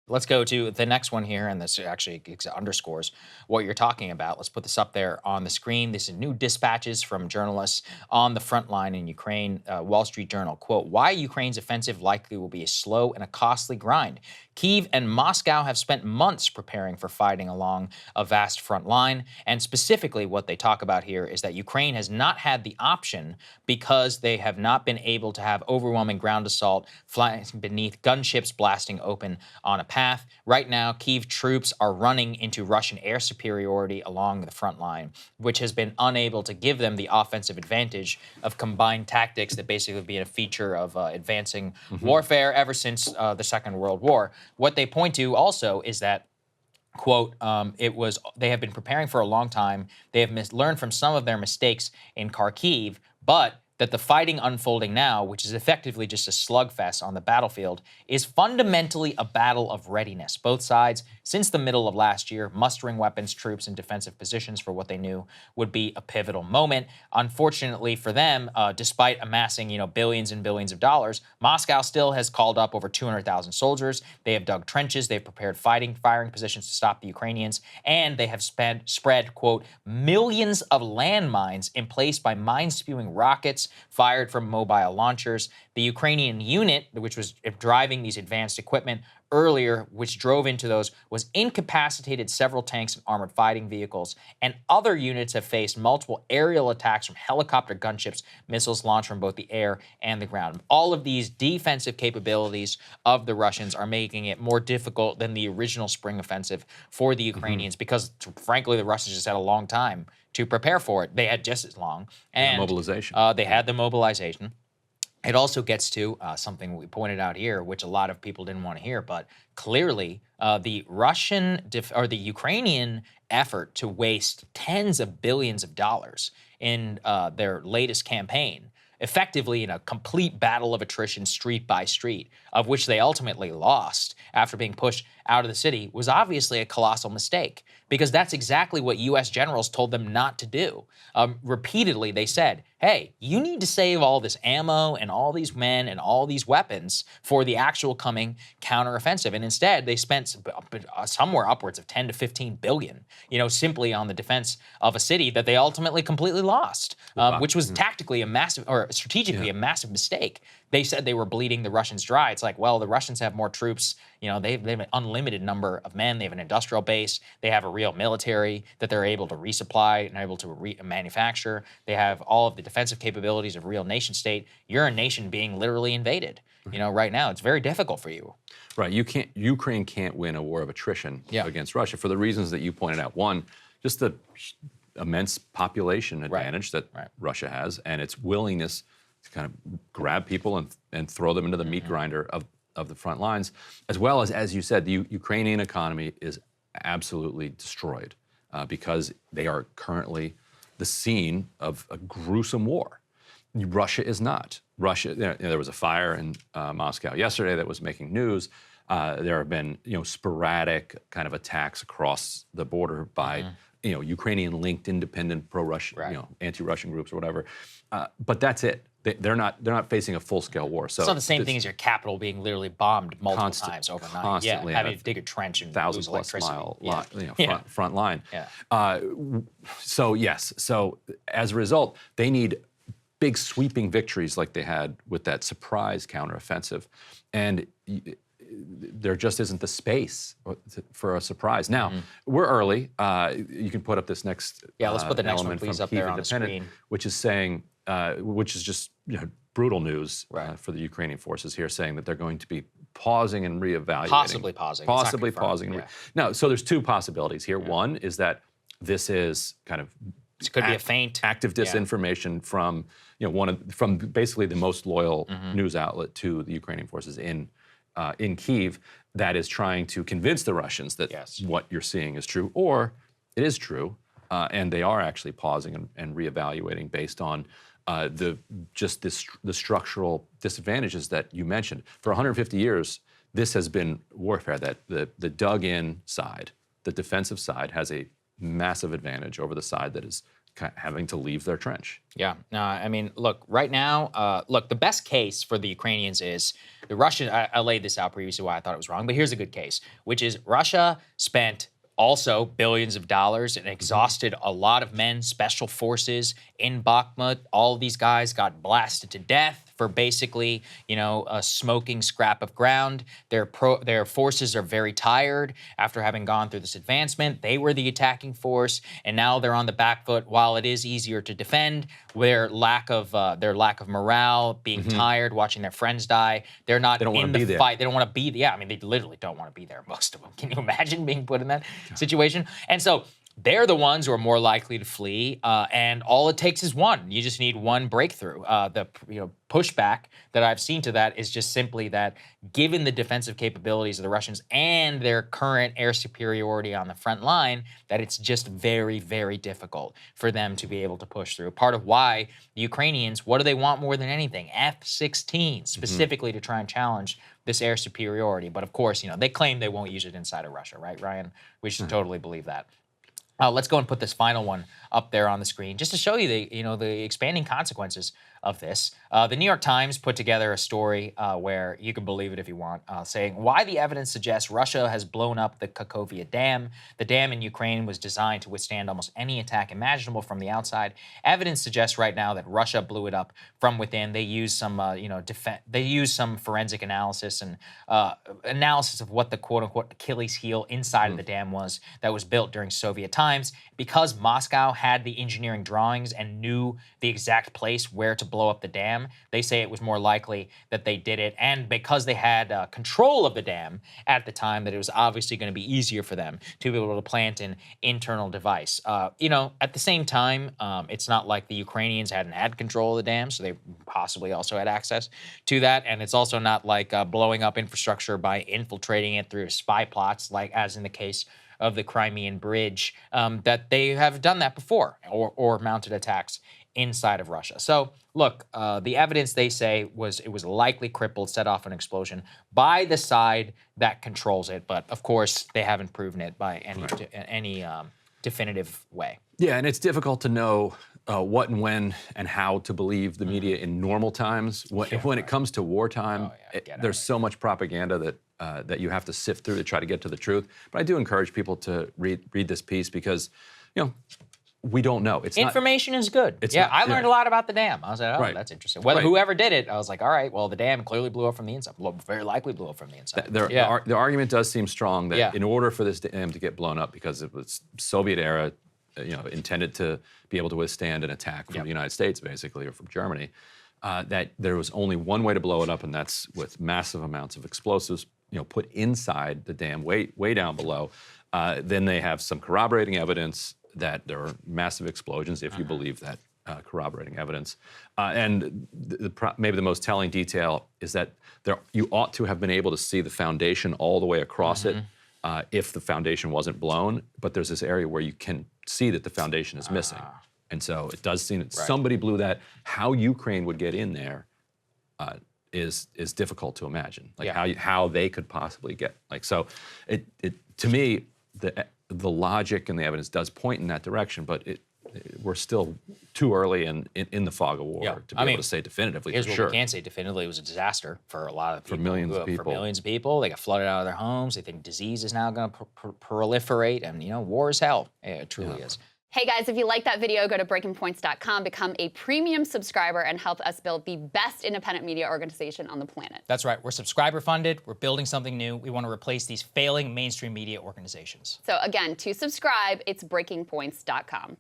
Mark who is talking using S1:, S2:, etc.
S1: Let's go to the next one here, and this actually underscores what you're talking about. Let's put this up there on the screen. This is new dispatches from journalists on the front line in Ukraine. Wall Street Journal, quote, why Ukraine's offensive likely will be a slow and a costly grind. Kyiv and Moscow have spent months preparing for fighting along a vast front line. And specifically what they talk about here is that Ukraine has not had the option because they have not been able to have overwhelming ground assault flying beneath gunships blasting open on a path. Right now, Kyiv troops are running into Russian air superiority along the front line, which has been unable to give them the offensive advantage of combined tactics that basically have been a feature of advancing warfare ever since the Second World War. What they point to also is that, quote, they have been preparing for a long time. They have learned from some of their mistakes in Kharkiv, but that the fighting unfolding now, which is effectively just a slugfest on the battlefield, is fundamentally a battle of readiness. Both sides, since the middle of last year, mustering weapons, troops, and defensive positions for what they knew would be a pivotal moment. Unfortunately for them, despite amassing billions and billions of dollars, Moscow still has called up over 200,000 soldiers. They have dug trenches, they've prepared firing positions to stop the Ukrainians, and they have spread, quote, millions of landmines in place by mine-spewing rockets fired from mobile launchers. The Ukrainian unit, which was driving these advanced equipment earlier, which drove into those, was incapacitated several tanks and armored fighting vehicles. And other units have faced multiple aerial attacks from helicopter gunships, missiles launched from both the air and the ground. All of these defensive capabilities of the Russians are making it more difficult than the original spring offensive for the Ukrainians because, frankly, the Russians just had a long time to prepare for it. They had just as long. And
S2: mobilization.
S1: They had the mobilization. It also gets to something we pointed out here, which a lot of people didn't want to hear, but clearly the Ukrainian effort to waste tens of billions of dollars in their latest campaign, effectively in a complete battle of attrition street by street, of which they ultimately lost after being pushed out of the city, was obviously a colossal mistake, because that's exactly what U.S. generals told them not to do. Repeatedly, they said, hey, you need to save all this ammo and all these men and all these weapons for the actual coming counteroffensive. And instead, they spent somewhere upwards of 10 to 15 billion, simply on the defense of a city that they ultimately completely lost, which was tactically a massive, or strategically a massive mistake. They said they were bleeding the Russians dry. It's like, well, the Russians have more troops. They have an unlimited number of men. They have an industrial base. They have a real military that they're able to resupply and able to manufacture. They have all of the defensive capabilities of a real nation state. You're a nation being literally invaded. Right now, it's very difficult for you.
S2: Right. Ukraine can't win a war of attrition against Russia for the reasons that you pointed out. One, just the immense population advantage that Russia has, and its willingness to kind of grab people and throw them into the meat grinder of the front lines, as well as you said, the Ukrainian economy is absolutely destroyed because they are currently the scene of a gruesome war. Russia is not. Russia, there was a fire in Moscow yesterday that was making news. There have been, sporadic kind of attacks across the border by, Ukrainian-linked independent pro-Russian, anti-Russian groups or whatever. But that's it. They're not facing a full-scale war. So
S1: it's not the same thing as your capital being literally bombed multiple times overnight.
S2: Constantly,
S1: having to dig a trench and lose electricity.
S2: 1,000-plus-mile front line. So yes. So as a result, they need big sweeping victories like they had with that surprise counteroffensive, and there just isn't the space for a surprise. Now, we're early. You can put up this next
S1: let's put the next one,
S2: element
S1: please,
S2: from
S1: up there
S2: Kyiv
S1: on the screen.
S2: which is saying, which is just brutal news for the Ukrainian forces here, saying that they're going to be pausing and reevaluating.
S1: Possibly pausing.
S2: Possibly pausing. No, so there's two possibilities here. One is that this is kind of
S1: it could be a feint,
S2: active disinformation from from basically the most loyal news outlet to the Ukrainian forces in Kyiv that is trying to convince the Russians that what you're seeing is true, or it is true, and they are actually pausing and reevaluating based on the structural disadvantages that you mentioned. For 150 years, this has been warfare, that the dug-in side, the defensive side, has a massive advantage over the side that is having to leave their trench.
S1: Yeah. I mean, look, right now, the best case for the Ukrainians is the Russian. I laid this out previously why I thought it was wrong, but here's a good case, which is Russia spent also billions of dollars and exhausted a lot of men, special forces in Bakhmut. All of these guys got blasted to death for basically, a smoking scrap of ground. Their forces are very tired after having gone through this advancement. They were the attacking force, and now they're on the back foot. While it is easier to defend, their lack of morale, being tired, watching their friends die, they're not in the fight. They don't want to be there. Yeah, I mean, they literally don't want to be there, most of them. Can you imagine being put in that situation? And so they're the ones who are more likely to flee, and all it takes is one. You just need one breakthrough. The pushback that I've seen to that is just simply that, given the defensive capabilities of the Russians and their current air superiority on the front line, that it's just very, very difficult for them to be able to push through. Part of why the Ukrainians, what do they want more than anything? F-16, specifically to try and challenge this air superiority. But of course, they claim they won't use it inside of Russia, right, Ryan? We should totally believe that. Let's go and put this final one up there on the screen just to show you the expanding consequences of this. The New York Times put together a story where you can believe it if you want, saying why the evidence suggests Russia has blown up the Kakhovka Dam. The dam in Ukraine was designed to withstand almost any attack imaginable from the outside. Evidence suggests right now that Russia blew it up from within. They used some, they used some forensic analysis and analysis of what the quote-unquote Achilles heel inside of the dam was that was built during Soviet times. Because Moscow had the engineering drawings and knew the exact place where to blow up the dam, they say it was more likely that they did it. And because they had control of the dam at the time, that it was obviously going to be easier for them to be able to plant an internal device. At the same time, it's not like the Ukrainians hadn't had control of the dam, so they possibly also had access to that. And it's also not like blowing up infrastructure by infiltrating it through spy plots, like as in the case of the Crimean Bridge, that they have done that before or mounted attacks inside of Russia. So look, the evidence, they say, it was likely crippled, set off an explosion by the side that controls it. But of course, they haven't proven it by any definitive way.
S2: Yeah, and it's difficult to know what and when and how to believe the media in normal times. When it comes to wartime, there's so much propaganda that you have to sift through to try to get to the truth. But I do encourage people to read this piece because, we don't know.
S1: Information is good. I learned a lot about the dam. I was like, that's interesting. Whoever did it, I was like, all right, well, the dam clearly blew up from the inside. Very likely blew up from the inside.
S2: The argument does seem strong that in order for this dam to get blown up, because it was Soviet era, intended to be able to withstand an attack from the United States, basically, or from Germany, that there was only one way to blow it up, and that's with massive amounts of explosives, put inside the dam, way down below. Then they have some corroborating evidence that there are massive explosions, if you believe that corroborating evidence. And maybe the most telling detail is that you ought to have been able to see the foundation all the way across it if the foundation wasn't blown. But there's this area where you can see that the foundation is missing. And so it does seem that somebody blew that. How Ukraine would get in there is difficult to imagine. Like how they could possibly get, so to me, the logic and the evidence does point in that direction, but we're still too early in the fog of war to be able to say definitively.
S1: Here's what we can say definitively: it was a disaster for a lot of people.
S2: For millions of people.
S1: For millions of people, they got flooded out of their homes. They think disease is now going to proliferate, and war is hell. It truly is.
S3: Hey guys, if you like that video, go to breakingpoints.com, become a premium subscriber, and help us build the best independent media organization on the planet.
S1: That's right. We're subscriber funded. We're building something new. We want to replace these failing mainstream media organizations.
S3: So again, to subscribe, it's breakingpoints.com.